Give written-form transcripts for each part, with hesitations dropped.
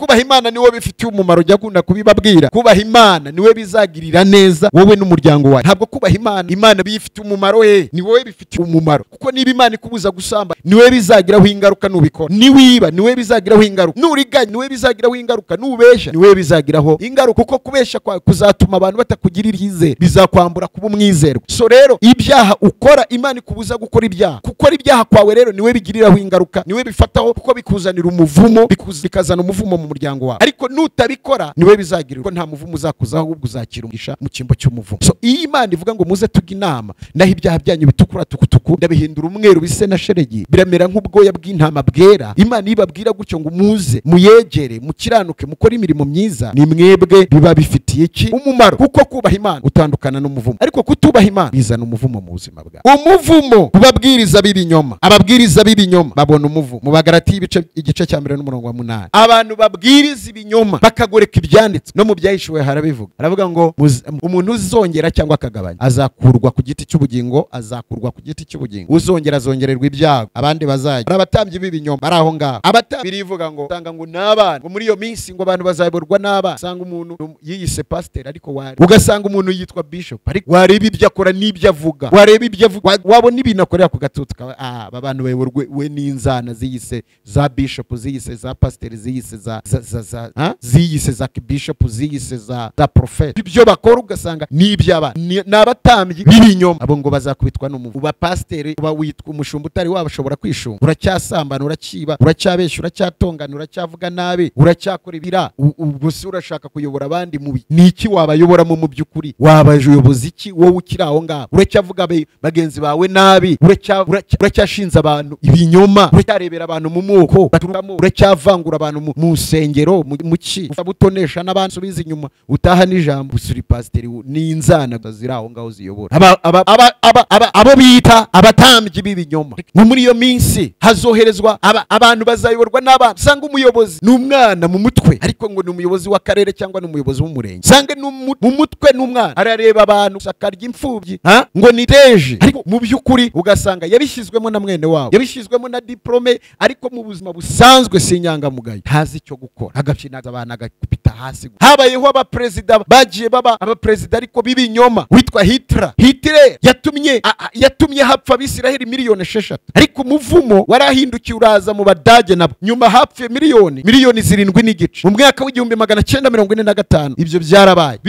kubaha Imana niwe bifitiye umumaro, ujya kunda kubibabwira. Kubaha Imana niwe bizagirira neza wowe n'umuryango wawe. Ntabwo kubaha Imana bifitiye umumaro ni wowe bifitiye umumaro, kuko niba Imana ikubuza gusamba niwe bizagiraho ingaruka nubikora. Niwiba niwe bizagiraho ingaruka, nuriganya niwe bizagiraho ingaruka, nubesha niwe bizagiraho ingaruka, kuko kubesha kwa kuzatuma abantu batakugirira icyizere, bizakwambura kuba umwizerwa. So rero ibyaha ukora, Imana ikubuza gukora ibyaha. Gukora ibyaha kwawe rero niwe bigiriraho ingaruka, niwe bifataho, kuko bikuzanira umuvumo, bikazana umuvumo mu muryango wawe. Ariko nutabikora niwe bizagirira, nta muvumo uzakuzaho, ahubwo uzakira umugisha mu cyimbo cy'umuvumo. So iyo Imana ivuga ngo muze tujye inama, naho ibyaha byanyu bitukura tukutuku ndabihindura umweru bise na sheregi, biramera nk'ubwoya bw'intama bwera. Imana ibabwira gutyo ngo muze muyegere, mukiranuke, mukore imirimo myiza, ni mwebwe biba bifitiye iki umumaro. Kuko kubaha Imana utandukana n'umuvumo, ariko kutubaha Imana bizana umuvumo mu buzima bwawe. Umuvumo kubabwiriza b'ibinyoma, ababwiriza b'ibinyoma babona umuvumo. Mu Bagalatiya igice cya 2:8, abantu babwiriza ibinyoma bakagoreka ibyanditswe. No mu Byahishuwe harabivuga, haravuga ngo umuntu uzongera cyangwa akagabanya azakurwa ku giti cy'ubugingo, azakurwa ku giti cy'ubugingo. Uzongera azongererwa ibyago, abandi bazajya. Abatambyi b'ibinyoma bari aho ngaho. Abatambyi birivuga ngo usanga ngo n'abana ngo muri iyo minsi ngo abantu bazayoborwa n'abana. Usanga umuntu yiyise pasiteri, ariko ugasanga umuntu yitwa bishop, ariko wareba ibyo akora n'ibyo avuga, wareba ibyo avuga, wabona ibintu akorera ku gatutu. Aba bantu bayoborwe we n'inzana ziyise za bishop, ziyise za pasiteri, ziyise ziyise za bishop, ziyise za prophet. Ibyo bakora ugasanga n'iby'abana. N'abatambyi b'ibinyoma, abo ngo bazakubitwa n'umuvu. Uba pasiteri, uba witwa umushumba utari wabashobora kwishunga, uracyasambana, urakiba, uracyabeshya, uracyatongana, uracyavuga nabi, uracyakora ibira. Ubwo se urashaka kuyobora abandi mubi? Ni iki wabayoboramo mu by'ukuri? Wabayobozi iki wowe ukiri aho ngaho? Uracyavuga bagenzi bawe nabi, uracyashinza abantu ibinyoma, uracyarebera abantu mu moko baturamo, uracyavangura abantu mu nsengero, mu ki utonesha n'abandi. Subiza inyuma utaha n'ijambo. Usuri pasiteri n'inzana ziri aho ngaho ziyobora abo bita abatambyi b'ibinyoma. Muri iyo minsi hazoherezwa abantu bazayoborwa n'abana. Sanga umuyobozi ni umwana mu mutwe, ariko ngo ni umuyobozi w'akarere cyangwa ni umuyobozi w'umurenge. Sanga mu mutwe n'umwana arareba abantu akarya imfubyi ngo ni deje, ariko mu by'ukuri ugasanga yabishyizwemo na mwene wabo, yabishyizwemo na diplome, ariko mu buzima busanzwe si inyangamugayo, ntazi icyo gukora, agapfinaza abantu agakubita hasi. Habayeho abaperezida bagiye baba abaperezida ariko b'ibinyoma, witwa Hitler yatumye hapfa Abisiraheli 6,000,000, ariko umuvumo warahindukiye uraza mu Badage nabo. Nyuma hapfuye miliyoni 7.5 mu mwaka w'1945. ibyo byarabaye,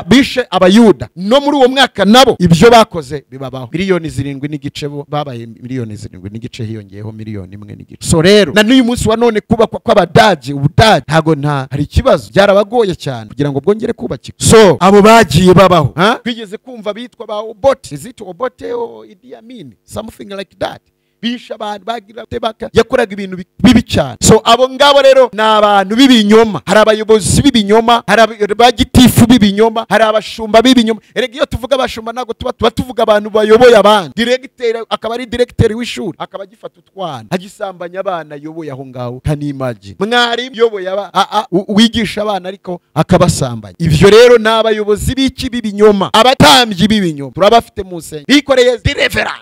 bishe abayuda. No muri uwo mwaka nabo ibyo bakoze bibabaho. 7.5 bo babaye 7.5 hiyongeyeho 1.5. So rero na n'uyu munsi wa none kubakwa kw'Abadage, Ubudage ntago hari ikibazo, byarabagoye cyane kugira ngo bwongere kubakika. So abo bagiye babaho, twigeze kumva bitwa ba Obote, izitwa Obote o Idi Amin, something like that. Bisha abantu bagira tebaka, yakoraga ibintu bibi cyane. So abo ngabo rero ni abantu b'ibinyoma. Hari abayobozi b'ibinyoma, hari abagitifu b'ibinyoma, hari abashumba b'ibinyoma. Erega iyo tuvuga abashumba ntago tuba tuvuga abantu bayoboye abandi. Directeur akaba ari directeur w'ishuri, akaba agifata utwana agisambanya abana yoboye aho ngaho. Kanimagine mwari yoboye wigisha abana ariko akabasambanya. Ibyo rero ni abayobozi b'iki b'ibinyoma, abatambyi b'ibinyoma. Turabafite mu nsengero bikoreye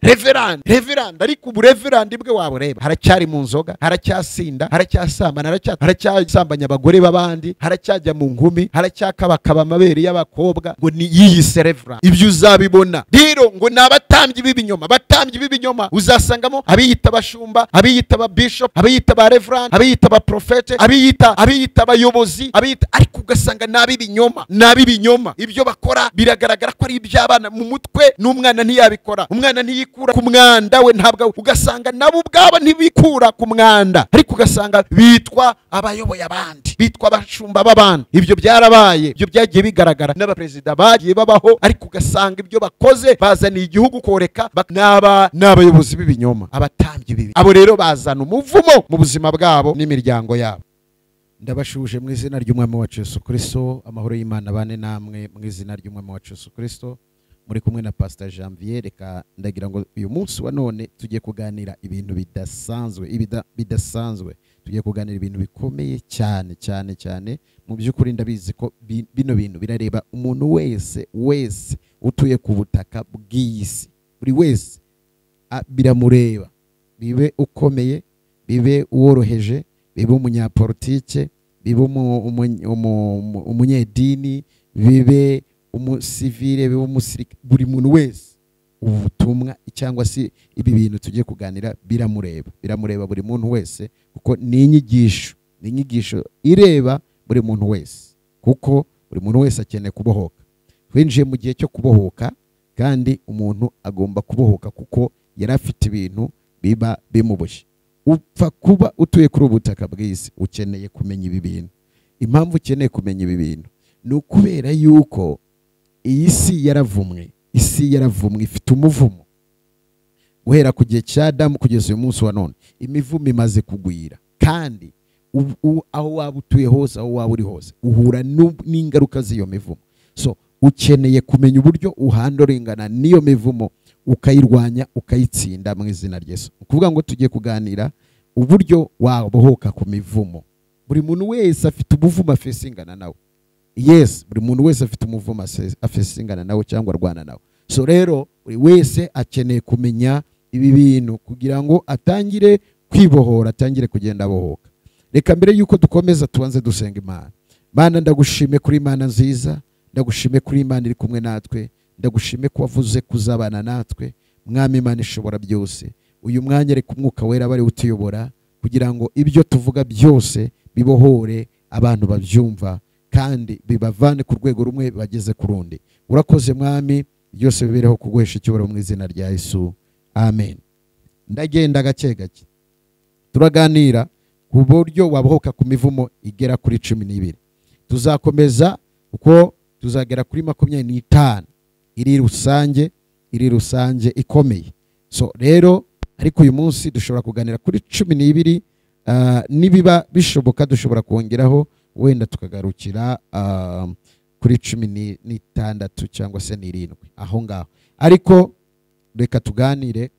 reverend, ariko reverandi bwe wabo reba haracyari mu nzoga, haracyasinda, haracyasambana, haracyasambanya abagore b'abandi, haracyajya mu nkumi, haracyakabakaba amabere y'abakobwa, ngo ni yiyise reverand. Ibyo uzabibona rero ngo ni abatambyi b'ibinyoma. Abatambyi b'ibinyoma uzasangamo abiyita abashumba, abiyita aba bishop, abiyita aba reverand, abiyita aba prophet, abiyita abayobozi, ariko ugasanga n'ab'ibinyoma. Ibyo bakora biragaragara ko ari iby'abana mu mutwe, n'umwana ntiyabikora. Umwana ntiyikura ku mwanda we, ntabwo ugasanga nabo ubwabo ntibikura ku mwanda, ariko ugasanga bitwa abayoboye abandi, bitwa abashumba b'abandi. Ibyo byarabaye, ibyo byagiye bigaragara n'abaperezida bagiye babaho, ariko ugasanga ibyo bakoze bazaniye igihugu koreka. N'abayobozi b'ibinyoma, abatambyi bibi, abo rero bazana umuvumo mu buzima bwabo n'imiryango yabo. Ndabashuje mu izina ry'Umwami wacu Yesu Kristo, amahoro y'Imana bane namwe mu izina ry'Umwami wacu Yesu Kristo. Muri kumwe na Pastor Janvier. Reka ndagira ngo uyu munsi wa none tugiye kuganira ibintu bidasanzwe, tugiye kuganira ibintu bikomeye cyane. Mu by'ukuri ndabizi ko bino bintu birareba umuntu wese utuye ku butaka bw'isi. Buri wese biramureba, bibe ukomeye, bibe uworoheje, bibe umunyapolitike, bibe umunyedini, bibe umusivile, bibe umusirikare, buri muntu wese ubutumwa cyangwa se ibi bintu tugiye kuganira biramureba buri muntu wese, kuko ni inyigisho ireba buri muntu wese, kuko buri muntu wese akeneye kubohoka. Twinjiye mu gihe cyo kubohoka, kandi umuntu agomba kubohoka kuko yari afite ibintu biba bimuboshye. Upfa kuba utuye kuri ubutaka bw'isi ukeneye kumenya ibi bintu. Impamvu ukeneye kumenya ibi bintu ni ukubera yuko iyi si yaravumwe, ifite umuvumo. Guhera ku gihe cya Adamu kugeza uyu munsi wa none, imivumo imaze kugwira, kandi aho waba utuye hose, aho waba uri hose, uhura n'ingaruka z'iyo mivumo. So ukeneye kumenya uburyo uhandorengana n'iyo mivumo, ukayirwanya, ukayitsinda mu izina ry'Yesu. Ukuvuga ngo tugiye kuganira uburyo wabohoka ku mivumo. Buri muntu wese afite umuvumo afesingana nawe. Yes, buri muntu wese afite umuvumo afesingana nawe cyangwa arwana nawe. So rero buri wese akeneye kumenya ibi bintu kugira ngo atangire kwibohora, atangire kugenda abohoka. Reka mbere yuko dukomeza tubanze dusenga Imana. Mana, ndagushime kuri Imana nziza, ndagushime kuri Imana iri kumwe natwe, ndagushime ko wavuze kuzabana natwe. Mwami Imana ishobora byose, uyu mwanya reka umwuka wera bari utuyobora kugira ngo ibyo tuvuga byose bibohore abantu babyumva, kandi bibavane ku rwego rumwe bageze ku rundi. Urakoze Mwami, byose bibereho kuguhesha icyubahiro mu izina rya Yesu, amen. Ndagenda gake gake turaganira ku buryo wabohoka ku mivumo igera kuri 12. Tuzakomeza uko tuzagera kuri 25 iri rusange ikomeye. So rero ariko uyu munsi dushobora kuganira kuri 12, nibiba bishoboka dushobora kongeraho wenda tukagarukira kuri 16 cyangwa se 7 aho ngaho. Ariko reka tuganire,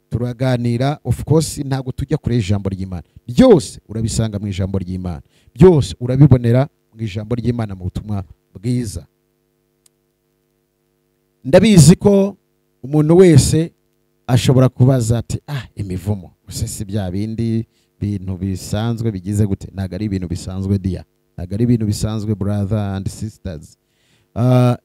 turaganira, of course ntago tujya kure ijambo ry'Imana. Byose urabisanga mu ijambo ry'Imana, byose urabibonera mu ijambo ry'Imana mu butumwa bwiza. Ndabizi ko umuntu wese ashobora kubaza ati imivumo si bya bindi bintu bisanzwe bigize gute? Ntago ari ibintu bisanzwe dia, ntago ari ibintu bisanzwe brother and sisters.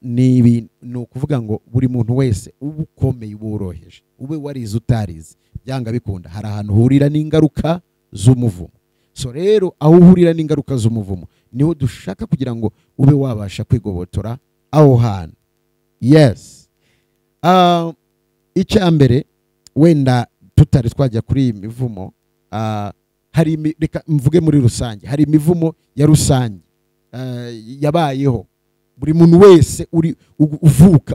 Ni ukuvuga ngo buri muntu wese uba ukomeye, uba woroheje, ube warize utarize, byanga bikunda hari ahantu uhurira n'ingaruka z'umuvumo. So rero aho uhurira n'ingaruka z'umuvumo niho dushaka kugira ngo ube wabasha kwigobotora aho hantu. Yes. Icyambere wenda tutari twajya kuri iyi mivumo, reka mvuge muri rusange, hari imivumo ya rusange yabayeho. Buri muntu wese uri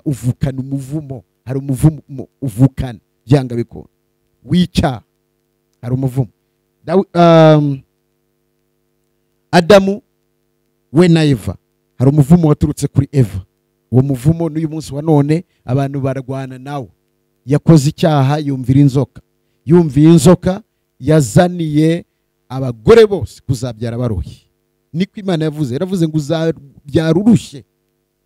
uvukana umuvumo, hari umuvumo uvukana byanga bikunda wica, hari umuvumo. Adamu we na Eva, hari umuvumo waturutse kuri Eva. Uwo muvumo n'uyu munsi wa none abantu baragwana nawo. Yakoze icyaha, yumvira inzoka yazaniye abagore bose kuzabyara baruhi. Niko Imana yaravuze ngo uzabyara urushye.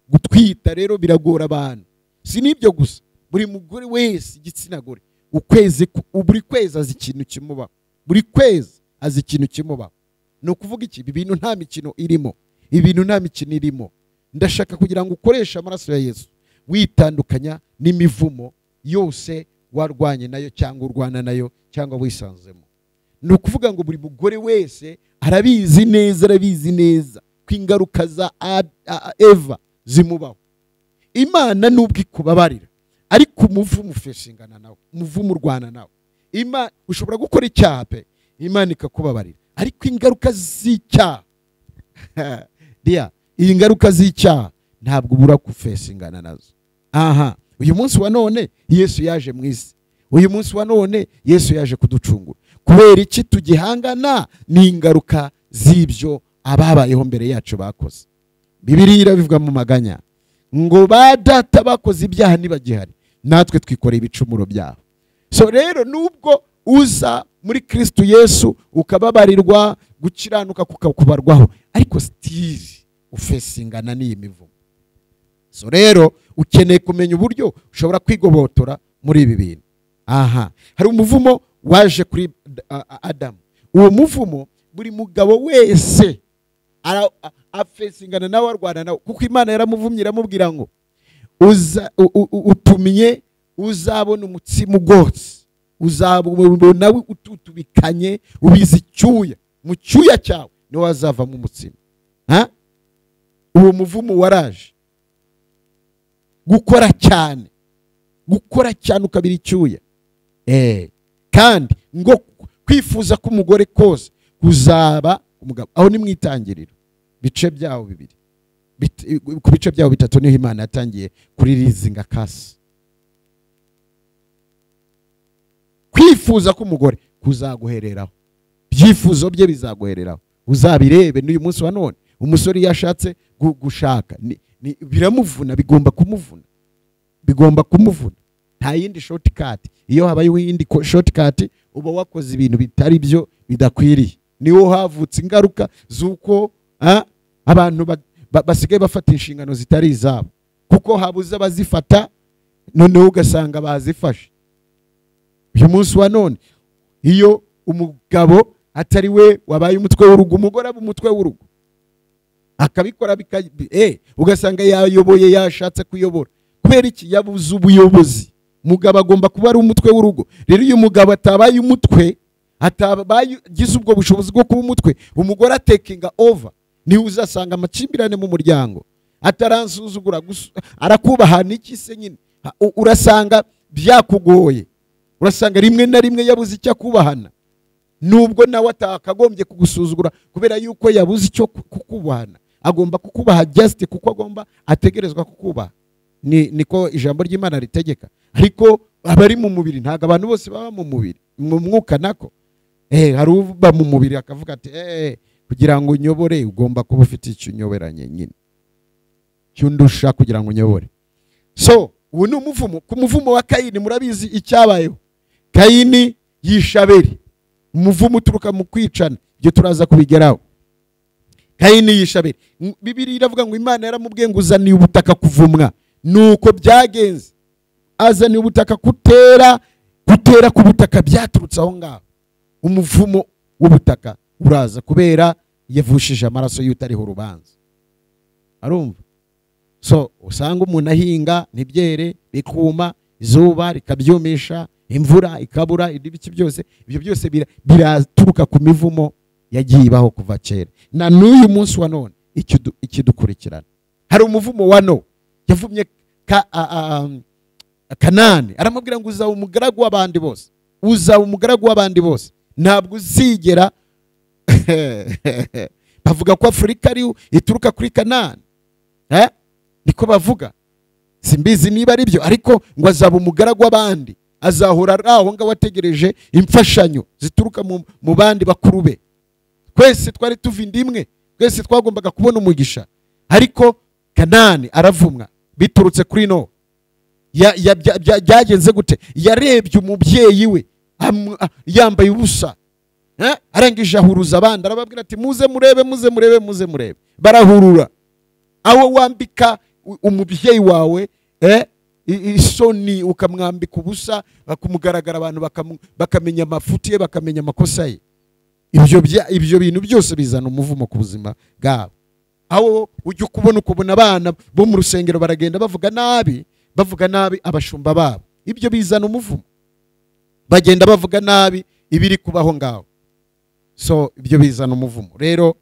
Gutwita rero biragora abantu. Si nibyo gusa, buri mugore wese igitsina gore buri kwezi azi ikintu kimubaho, buri kwezi azi ikintu kimubaho. No kuvuga iki? Ibintu nta mikino irimo. Ndashaka kugira ngo ukoreshe amaraso ya Yesu witandukanya n'imivumo yose warwanye nayo cyangwa urwana nayo cyangwa wisanzemo. No kuvuga ngo buri mugore wese arabizi neza ko ingaruka za Eva zimubaho. Imana nubwo ikubabarira, ariko umuvumo ufeshingana nawe, umuvumo urwana nawe. Imana ushobora gukora icyaha pe, Imana ikakubabarira, ariko ingaruka z'icyaha iyi ngaruka z'icyaha ntabwo ubura kufeshingana nazo. Uyu munsi wa none Yesu yaje mu isi, uyu munsi wa none Yesu yaje kuducungura. Kubera iki tugihangana n'ingaruka z'ibyo ababayeho mbere yacu bakoze? Bibiliya irabivuga mu Maganya ngo ba data bakoze ibyaha nibagihari, natwe twikoreye ibicumuro byabo. So rero nubwo uza muri Kristo Yesu ukababarirwa, gukiranuka kukakubarwaho, ariko still ufesingana n'iyi mivumo. So rero ukeneye kumenya uburyo ushobora kwigobotora muri ibi bintu. Hari umuvumo waje kuri Adamu. Uwo muvumo buri mugabo wese afesingana nawe arwana nawe, kuko Imana yaramuvumye iramubwira ngo utumye uzabona umutsima ugotse, uzabona ututubikanye ubizi icyuya, mu cyuya cyawe niho hazavamo umutsima. Uwo muvumo waraje gukora cyane ukabira icyuya, kandi ngo kwifuza k'umugore kose kuzaba umugabo. Aho ni mwitangiriro bice byawo bibiri, ku bice byawo bitatu niho Imana yatangiye kuririzinga kasi. Kwifuza k'umugore kuzaguhereraho, byifuzo bye bizaguhereraho, uzabirebe n'uyu munsi wa none. Umusore yashatse gushaka biramuvuna, bigomba kumuvuna, nta yindi shortcut. Iyo habayeho yindi shortcut uba wakoze ibintu bitari byo bidakwiriye. Niho havutse ingaruka z'uko abantu basigaye bafata inshingano zitari izabo, kuko habuze abazifata, noneho ugasanga bazifashe. Uyu munsi wa none iyo umugabo atari we wabaye umutwe w'urugo, umugore aba umutwe w'urugo, akabikora ugasanga yayoboye, yashatse kuyobora. Kubera iki? Yabuze ubuyobozi. Mugabo agomba kuba ari umutwe w'urugo. Rero iyo umugabo atabaye umutwe, atabagize ubwo bushobozi bwo kuba umutwe, umugore takinga over, niho uzasanga amakimbirane mu muryango. Ataransuzugura, arakubaha n'iki se nyine, urasanga byakugoye, urasanga rimwe na rimwe yabuze icyo kubahana, nubwo nawe atakagombye kugusuzugura kubera yuko yabuze icyo kukubahana. Agomba kukubaha just kuko ategerezwa kukubaha. Niko ijambo ry'Imana ritegeka. Ariko abari mu mubiri, ntago abantu bose baba mu mubiri, mu mwuka nako hari uba mu mubiri akavuga ati kugira ngo unyobore ugomba kuba ufite icyo unyoberanye nyine, cyundusha kugira ngo unyobore. So ubu ni umuvumo. Ku muvumo wa Kayini murabizi icyabayeho. Kayini yisha Abeli, umuvumo uturuka mu kwicana, ibyo turaza kubigeraho. Kayini yisha Abeli, Bibiliya iravuga ngo Imana yaramubwiye ngo uzaniye ubutaka kuvumwa. Nuko byagenze, azaniye ubutaka kutera ku butaka, byaturutse aho ngaho. Umuvumo w'ubutaka uraza kubera yavushije amaraso y'utariho urubanza. Arumva? So usanga umuntu ahinga ntibyere, bikuma, izuba rikabyumisha, imvura ikabura, ibiki byose, ibyo byose biraturuka ku mivumo yagiye ibaho kuva kera. Na n'uyu munsi wa none ikidukurikirana. Hari umuvumo wa Nowa, yavumye Kanani, aramubwira ngo uzaba umugaragu w'abandi bose, uzaba umugaragu w'abandi bose, ntabwo uzigera bavuga ko Afurika ari ituruka kuri Kanani, niko bavuga, simbizi niba ari byo, ariko ngo azaba umugaragu w'abandi, azahora aho ngaho ategereje imfashanyo zituruka mu bandi bakuru be. Twese twari tuva indimwe, twese twagombaga kubona umugisha, ariko Kanani aravumwa biturutse kuri Nowa. Byagenze gute? Yarebye umubyeyi we yambaye ubusa, arangije ahuruza abandi, arababwira ati muze murebe. Barahurura. Aho wambika umubyeyi wawe isoni, ukamwambika ubusa, kumugaragara, abantu bakamenya amafuti ye, bakamenya amakosa ye. Ibyo bintu byose bizana umuvumo ku buzima bwabo. Aho ujya ukubona abana bo mu rusengero baragenda bavuga nabi abashumba babo, ibyo bizana umuvumo. Bagenda bavuga nabi ibiri kubaho ngaho, so ibyo bizana umuvumo. Rero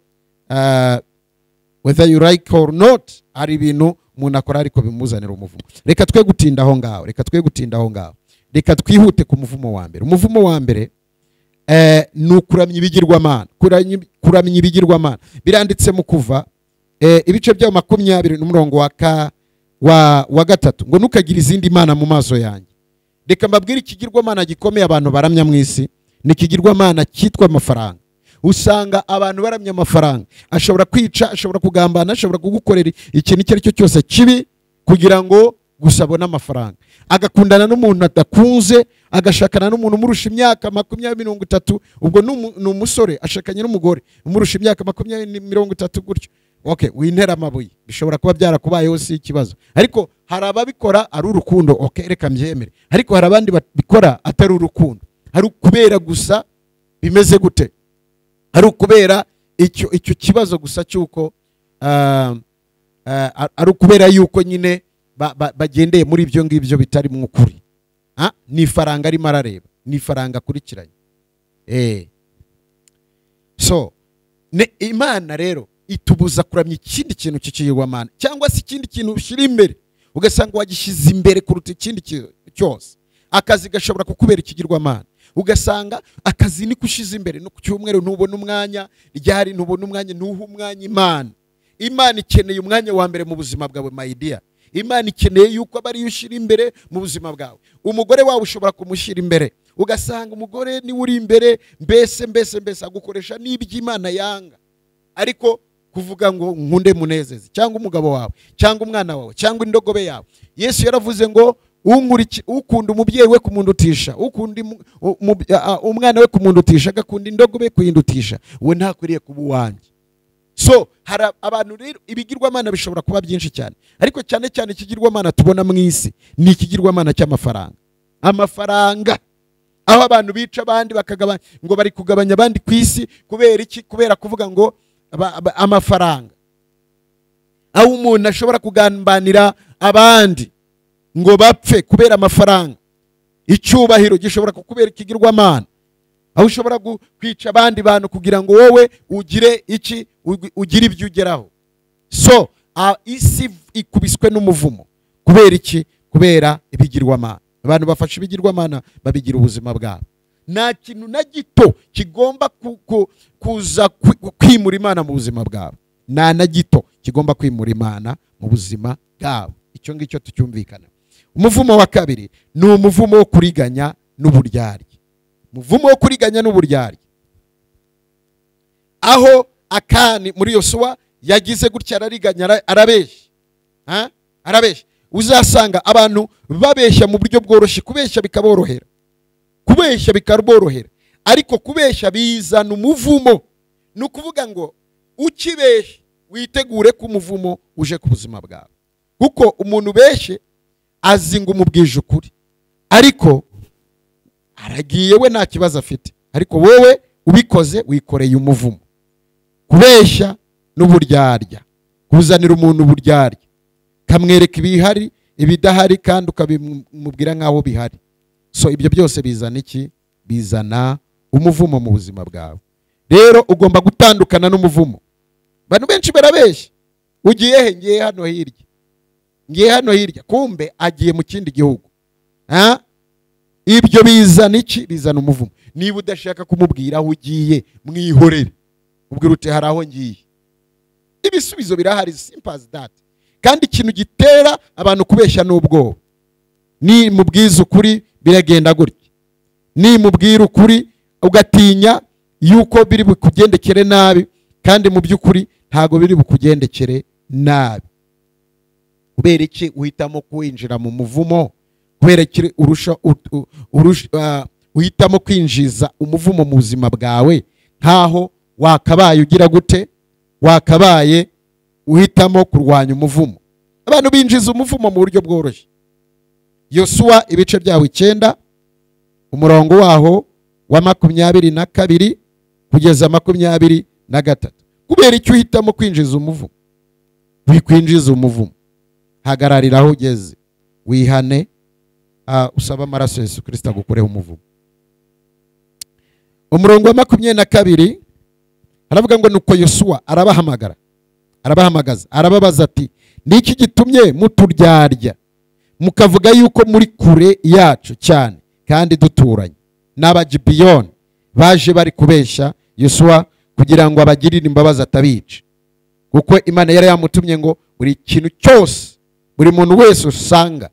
whether you like or not, hari ibintu umuntu akora ariko bimuzanira umuvumo. Reka twe gutinda aho ngaho, reka twihute ku muvumo wa mbere. Umuvumo wa mbere ni ukuramya ibigirwamana. Biranditse mu Kuva ibice bya 20 n'umurongo wa gatatu, ngo ntukagira izindi mana mu maso yanjye. Reka mbabwire ikigirwamana gikomeye abantu baramya mu isi, ni ikigirwamana cyitwa amafaranga. Usanga abantu baramya amafaranga, ashobora kwica, ashobora kugambana, ashobora kugukorera ikintu icyo ari cyo cyose kibi kugira ngo gusa abone amafaranga. Agakundana n'umuntu adakunze, agashakana n'umuntu umurusha imyaka 20-30, ubwo ni umusore ashakanye n'umugore umurusha imyaka 20-30 gutyo. Okay, wintera amabuye, bishobora kuba byarakubayeho, si ikibazo. Ariko hari ababikora ari urukundo, okay, reka mbyemere. Ariko hari abandi babikora atari urukundo, hari ukubera gusa. Bimeze gute? Hari ukubera icyo kibazo gusa cyuko ari ukubera yuko nyine bagendeye muri ibyo ngibyo bitari mu kuri. Ni ifaranga arimo arareba, ni ifaranga akurikiranye. So Imana rero itubuza kuramya ikindi kintu cy'ikigirwamana, cyangwa se ikindi kintu ushyira imbere ugasanga wagishyize imbere kuruta ikindi cyose. Akazi gashobora kukubera ikigirwamana, ugasanga akazi niko ushize imbere, no ku cyumweru ntubona umwanya, ryari ntubona umwanya, ntuha umwanya Imana. Imana ikeneye umwanya wa mbere mu buzima bwawe, my dear. Imana ikeneye yuko aba ariyo ushyira imbere mu buzima bwawe. Umugore wawe ushobora kumushyira imbere, ugasanga umugore niwe uri imbere, mbese agukoresha n'ibyo Imana yanga. Ariko kuvuga ngo nkunde munezeze, cyangwa umugabo wawe, cyangwa umwana wawe, cyangwa indogobe yawe. Yesu yaravuze ngo ukunda umubyeyi we kumundutisha, ukunda umwana we kumundutisha, agakunda indogobe kuyindutisha, we ntakwiriye kuba uwanjye. So hari abantu rero ibigirwamana bishobora kuba byinshi cyane, ariko cyane cyane ikigirwamana tubona mu isi ni ikigirwamana cy'amafaranga. Amafaranga, aho abantu bica abandi bakagabanya, ngo bari kugabanya abandi ku isi kubera iki? Kubera kuvuga ngo amafaranga. Aho umuntu ashobora kugambanira abandi ngo bapfe kubera amafaranga. Icyubahiro gishobora kukubera ikigirwamana, aho ushobora kwica abandi bantu kugira ngo wowe ugire iki? Ugire ibyo ugeraho. So isi ikubiswe n'umuvumo kubera iki? Kubera ibigirwamana. Abantu bafashe ibigirwamana babigira ubuzima bwabo. Nta kintu na gito kigomba kuza kwimura Imana mu buzima bwabo, nta na gito kigomba kwimura Imana mu buzima bwabo. Icyo ngicyo tucyumvikana. Umuvumo wa kabiri ni umuvumo wo kuriganya n'uburyarya. Umuvumo wo kuriganya n'uburyarya, aho Akani muri Yosuwa yagize gutya, arariganya, arabeshya. Uzasanga abantu babeshya mu buryo bworoshye, kubeshya bikaborohera, ariko kubeshya bizana umuvumo. Ni ukuvuga ngo ukibeshya witegure ko umuvumo uje ku buzima bwawe, kuko umuntu ubeshye azi ngo umubwije ukuri, ariko aragiye we nta kibazo afite, ariko wowe ubikoze wikoreye umuvumo. Kubeshya n'uburyarya, kuzanira umuntu uburyarya, kamwereka ibihari ibidahari kandi ukabimubwira nkaho bihari. So ibyo byose bizana iki? Bizana umuvumo mu buzima bwawe. Rero ugomba gutandukana n'umuvumo. Abantu benshi barabeshya, ugiye he? Ngiye hano hirya, kumbe agiye mu kindi gihugu. Ibyo bizana iki? Bizana umuvumo. Niba udashaka kumubwira aho ugiye, mwihorere, ubwira uti hari aho ngiye. Ibisubizo birahari, simple as that. Kandi ikintu gitera abantu kubeshya n'ubwoba. Ni mubwiza ukuri biragenda gutya, ni mubwira ukuri ugatinya yuko biri bukugendekere nabi, kandi mu by'ukuri ntago biri bukugendekere nabi. Kubera iki uhitamo kwinjira mu muvumo? Kubera iki uhitamo kwinjiza umuvumo mu buzima bwawe, nkaho wakabaye ugira gute? Wakabaye uhitamo kurwanya umuvumo. Abantu binjiza umuvumo mu buryo bworoshye. Yosuwa ibice byaho 9, umurongo waho wa 22 kugeza 23. Kubera icyo uhitamo kwinjiza umuvumo? Wikwinjiza umuvumo, hagararira aho ugeze, wihane, usaba amaraso Yesu Kristo agukureho umuvumo. Umurongo wa 22 aravuga ngo nuko Yosuwa arabahamagaza, arababaza ati, niki gitumye muturyarya mukavuga yuko muri kure yacu cyane kandi duturanye? N'Abagibeyoni baje bari kubeshya Yosuwa kugira ngo abagirire imbabazi atabica, kuko Imana yari yamutumye ngo buri kintu cyose, buri muntu wese usanga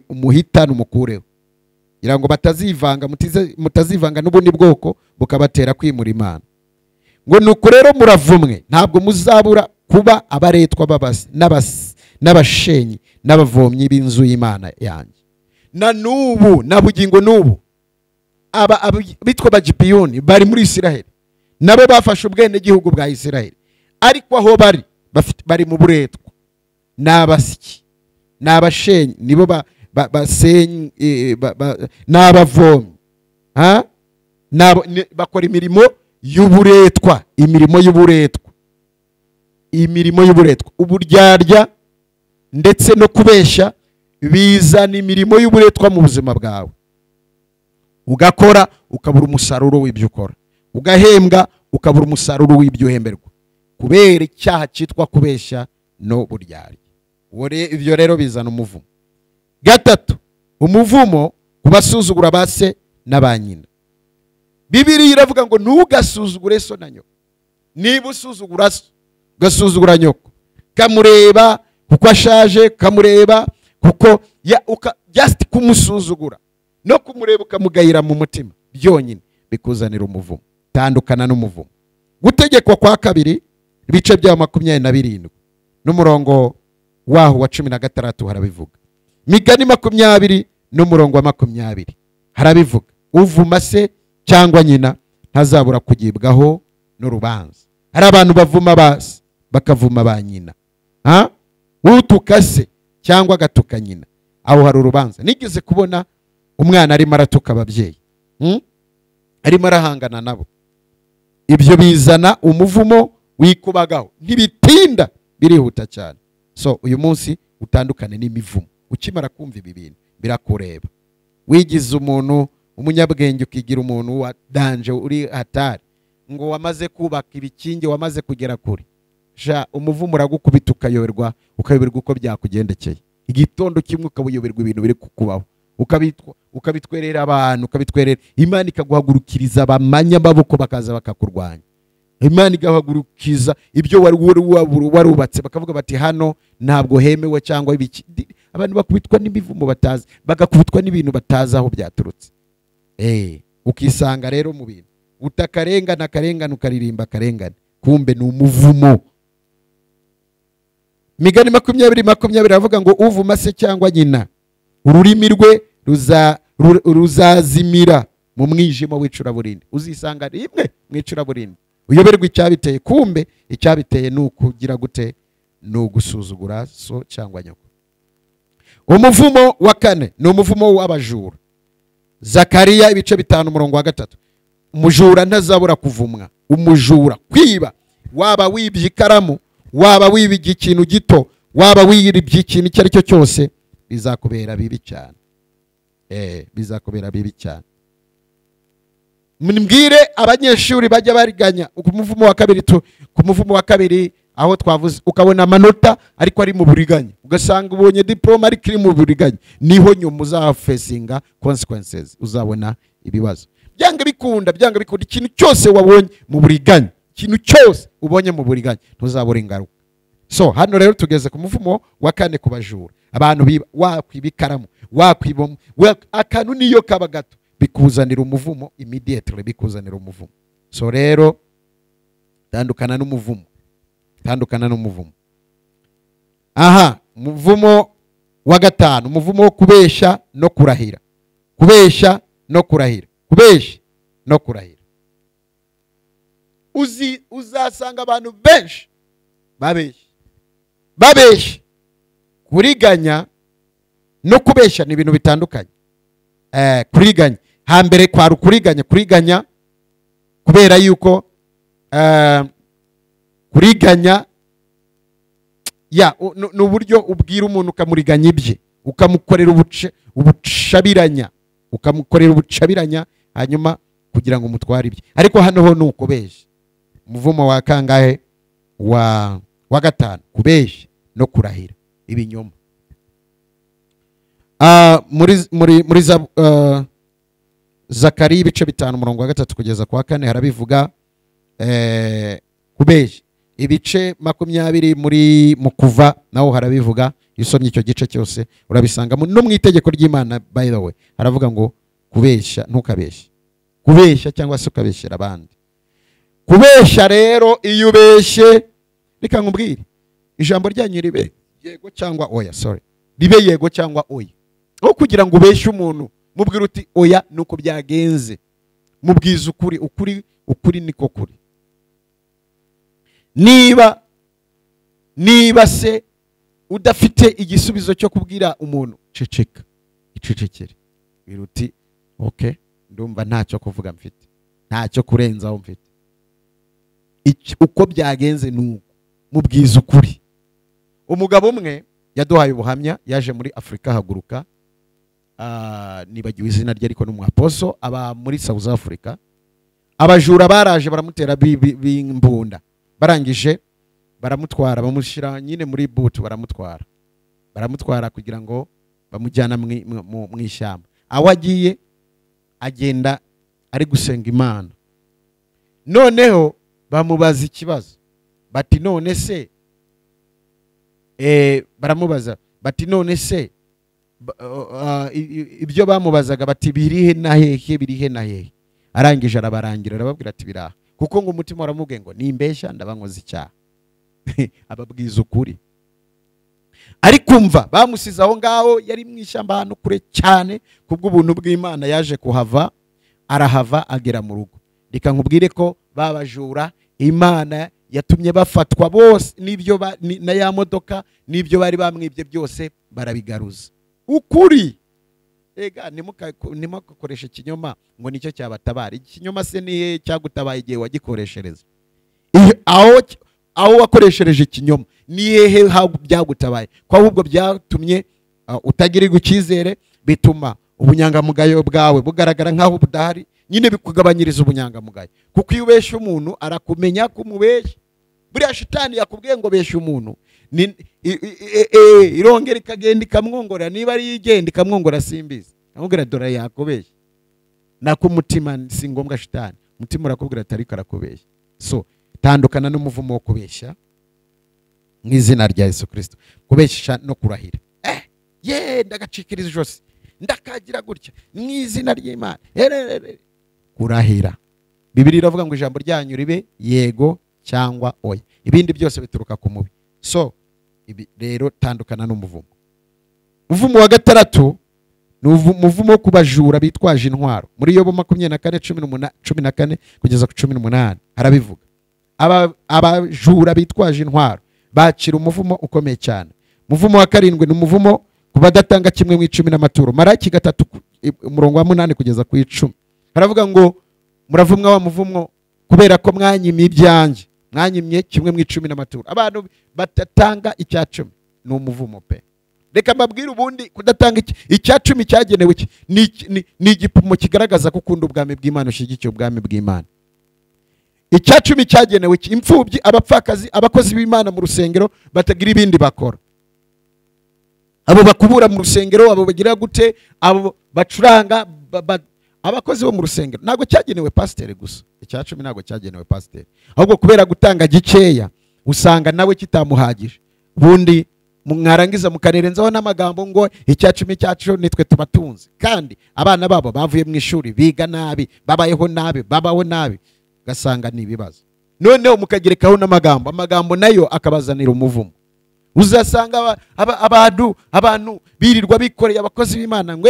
umuhitane umukureho, kugira ngo mutazivanga n'ubundi bwoko bukabatera kwimura Imana. Ngo nuko rero muravumwe, ntabwo muzabura kuba abaretwa n'abashenyi n'abavomyi b'inzu y'Imana yanjye. Na nubu nabugingo nubu bitwa Abagibeyoni bari muri Isiraheli, nabo bafashe ubwene gihugu bwa Isiraheli, ariko aho bari mu buretwa, n'abasiki, n'abashenyi, nibo basenyi, n'abavomyi, bakora imirimo y'uburetwa, imirimo y'uburetwa, imirimo y'uburetwa, uburyarya ndetse no kubeshya bizana imirimo y'uburetwa mu buzima bwawe. Ugakora ukabura umusaruro w'ibyo ukora, ugahembwa ukabura umusaruro w'ibyo uhemberwa, kubera icyaha cyitwa kubeshya no buryarya. Ibyo rero bizana umuvumo. Gatatu, umuvumo kubasuzugura base n'abanyina. Bibiliya iravuga ngo ntugasuzugure so na nyoko. Niba usuzugura so, ugasuzugura nyoko, kamureba kuko ashaje, kamureba kuko just kumusuzugura no kumureba ukamugayira mu mutima, byonyine bikuzanira umuvumo. Tandukana n'umuvumo. Gutegekwa kwa kabiri ibice bya 27 n'umurongo waho wa 16 harabivuga. Migani 20 n'umurongo wa 20 harabivuga. Uvuma se cyangwa nyina ntazabura kugibwaho n'urubanza. Hari abantu bavuma base bakavuma ba nyina. Utuka se cyangwa agatuka nyina, aho hari urubanza. Nigeze kubona umwana arimo aratuka ababyeyi, arimo arahangana nabo. Ibyo bizana umuvumo wikubagaho, ntibitinda, birihuta cyane. So uyu munsi utandukane n'imivumo. Ukimara kumva ibi bintu birakureba. Wigize umuntu umunyabwenge ukigira umuntu wa danje uri hatari, ngo wamaze kubaka ibikingi, wamaze kugera kure, umuvumo uragukubita ukayoberwa uko byakugendekeye. Igitondo kimwe ukabuyoberwa ibintu biri kukubaho, ukabitwerera abantu, ukabitwerera Imana, ikaguhagurukiriza abamanya amaboko bakaza bakakurwanya. Imana igahagurukiza ibyo warubatse, bakavuga bati hano ntabwo hemewe cyangwa ibiki. Abantu bakubitwa n'imivumo batazi, bagakubitwa n'ibintu batazi aho byaturutse. Ukisanga rero mu bintu utakarengana, akarengana ukaririmba akarengane, kumbe ni umuvumo. Migani 20 avuga ngo uvuma se cyangwa nyina, ururimi rwe ruzazimira mu mwijima w'icuraburindi. Uzisanga rimwe mu icuraburindi uyoberwa icyabiteye, kumbe icyabiteye nukugira gute, nugusuzugura so cyangwa nyoko. Umuvumo wa kane ni umuvumo w'abajura. Zakariya ibice 5 umurongo wa 3. Umujura ntazabura kuvumwa. Umujura, kwiba, waba wibye ikaramu, waba wibye ikintu gito, waba wibye ikintu icyo ari cyo cyose, bizakubera bibi cyane. Bizakubera bibi cyane. Mbwire abanyeshuri bajya bariganya ku muvumo wa kabiri, aho twavuze ukabona amanota ariko ari mu buriganya, ugasanga ubonye diploma ariko iri mu buriganya, niho nyuma uzafesinga consequences, uzabona ibibazo. Byanga bikunda ikintu cyose wabonye mu buriganya, ikintu cyose ubonye mu buriganya ntuzabura ingaruka. So hano rero tugeze ku muvumo wa kane ku bajura. Abantu biba, wakwiba ikaramu, wakwiba akantu niyo kaba gato, bikuzanira umuvumo immediately, bikuzanira umuvumo. So rero tandukana n'umuvumo. Umuvumo wa gatanu, umuvumo wo kubeshya no kurahira. Kubeshya no kurahira. Uzasanga abantu benshi babeshya. Kuriganya no kubeshya ni ibintu bitandukanye. Kuriganya hambere kwa kuriganya kubera yuko kuriganya n'uburyo ubwira umuntu ukamuriganya ibye, ukamukorera ubucabiranya, hanyuma kugira ngo umutware ibye. Ariko hano ho nukubeshya. Umuvumo wa kangahe? Wa gatanu, kubeshya no kurahira ibinyoma. Muri Zakariya ibice 5 umurongo wa 3 kugeza kwa 4 harabivuga. Kubeshya ibice 20 muri Mukuva naho harabivuga. Isomye icyo gice cyose urabisanga no mu itegeko ry'Imana. By the way haravuga ngo kubeshya ntukabeshye, kubeshya cyangwa se ukabeshyera abandi. Kubeshya rero iyo ubeshye, reka nkubwire ijambo ryanyu ribe yego cyangwa oya, ribe yego cyangwa oya. Aho kugira ngo ubeshye umuntu mubwira uti oya nuko byagenze, mubwiza ukuri niko kuri. Niba se udafite igisubizo cyo kubwira umuntu, ceceka, icecekere, biruti okay ndumva ntacyo kuvuga mfite, ntacyo kurenzaho mfite, uko byagenze nuko mubwiza ukuri. Umugabo umwe yaduhaye ubuhamya, yaje muri Afrika haguruka, nibagiwe izina rye ariko n'umwaposo, aba muri South Africa. Abajura baraje baramutera b'imbunda, barangije baramutwara bamushira nyine muri boot, baramutwara kugira ngo bamujyana mu ishyamba. Aho agiye agenda ari gusenga Imana. Noneho bamubaza ikibazo bati none se baramubaza bati none se ibyo bamubazaga bati birihe na hehe. Arangije arabarangira arababwira ati biraha, kuko ngo umutima waramubwiye ngo nimbeshya ndabankoze icyaha. Ababwiza ukuri. Ariko umva bamusize aho ngaho, yari mu ishyamba ahantu kure cyane, kubw'ubuntu bw'Imana yaje kuhava, arahava agera mu rugo. Reka nkubwire ko babajura Imana yatumye bafatwa bose, n'ibyo na ya modoka n'ibyo bari bamwibye byose barabigaruza. Ukuri. Ega nimukakoresha ikinyoma ngo nicyo cyabatabara. Ikinyoma se ni cyagutabaye igihe wagikoreshereza. Aho wakoreshereje ikinyoma ni hehe byagutabaye? Kwa ahubwo byatumye utagirirwa icyizere, bituma ubunyangamugayo bwawe bugaragara nkaho budahari, nyine bikugabanyiriza ubunyangamugayo. Kuko iyo ubeshya umuntu arakumenya ko umubeshya. Buriya shitani yakubwiye ngo besha umuntu, irongera ikagenda ikamwongora, niba ari igenda ikamwongora simbizi, amubwira dore yakubeshya. Nako umutima si ngombwa shitani, umutima urakubwira atari karakubeshya. So tandukana n'umuvumo wo kubeshya mu izina rya Yesu Kristo. Kubeshya no kurahira, ndagacikiriza jose, ndakagira gutya mu izina ry'Imana. Kurahira, Bibiliya iravuga ngo ijambo ryanyu ribe yego cyangwa oya, ibindi byose bituruka ku mubi. So ibi rero tandukana n'umuvumo. Umuvumo wa gatandatu ni umuvumo wo kubajura bitwaje intwaro. Muri Yobu 24:14 kugeza ku 18 harabivuga. Abajura bitwaje intwaro bacira umuvumo ukomeye cyane. Umuvumo wa 7 ni umuvumo kubadatanga kimwe mu 10 n'amaturo. Maraki 3:8 kugeza ku 10 haravuga ngo muravumwa wa muvumo kubera ko mwanyimye ibyanjye, mwanyimye kimwe mu 10 n'amaturo. Abantu batatanga icya 10 ni umuvumo pe. Reka mbabwire ubundi kudatanga icya 10 cyagenewe iki? Ni igipimo kigaragaza ko ukunda ubwami bw'Imana, ushigikiye ubwami bw'Imana. Icya 10 cyagenewe iki? Imfubyi, abapfakazi, abakozi b'Imana mu rusengero batagira ibindi bakora. Abo bakubura mu rusengero, abo bagira gute, abo bacuranga, abakozi bo mu rusengero. Ntago cyagenewe pasiteri gusa. Icya 10 ntago cyagenewe pasiteri, ahubwo kubera gutanga gikeya usanga nawe kitamuhagije. Bundi mwarangiza mukanerenzaho n'amagambo ngo icya 10 cyacu nitwe tubatunze, kandi abana babo bavuye mu ishuri biga nabi, babayeho nabi, gasanga ni ibibazo. Noneho mukagerekaho n'amagambo nayo akabazanira umuvumo. Uzasanga abantu birirwa bikoreye abakozi b'Imana ngo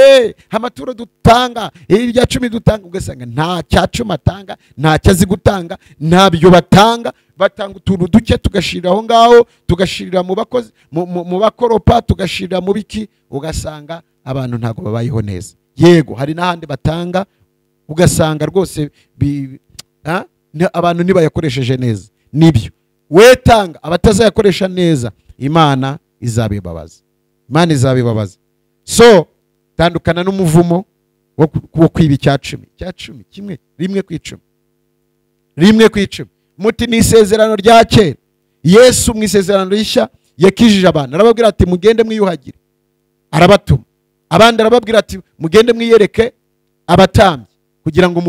amaturo dutanga, irya 10 dutanga, ugasanga nta cya 10 atanga, nta cyazi gutanga, ntabyo batanga utuntu duke tugashirira aho ngaho, tugashirira mu bakozi mu bakoropa, tugashirira mu biki, ugasanga abantu ntago babayeho neza. Yego hari n'ahandi batanga ugasanga rwose abantu nibayakoresheje neza. Nibyo wetanga, abatazayakoresha neza Imana izabibabaza. So tandukana n'umuvumo wo kwiba icya 10. Icya 10 kimwe, rimwe ku 10. Muti ni isezerano rya kera. Yesu mu isezerano rishya yakijije abantu, arababwira ati mugende mwiyuhagire, arabatuma. Abandi arababwira ati mugende mwiyereke abatambyi kugira ngo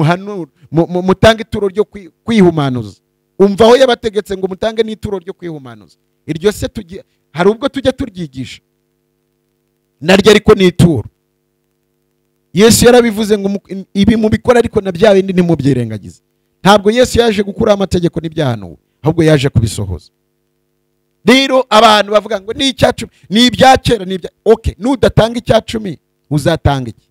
mutange ituro ryo kwihumanuza. Umva aho yabategetse ngo mutange n'ituro ryo kwihumanuza. Iryo se hari ubwo tujya turyigisha naryo, ariko ni ituro. Yesu yarabivuze ngo ibi mubikora, ariko na bya bindi ntimubyirengagize. Ntabwo Yesu yaje gukura amategeko n'ibyahanuwe, ahubwo yaje kubisohoza. Rero abantu bavuga ngo ni icya 10, ni ibya kera, ni ibya nudatanga icya 10 uzatanga iki?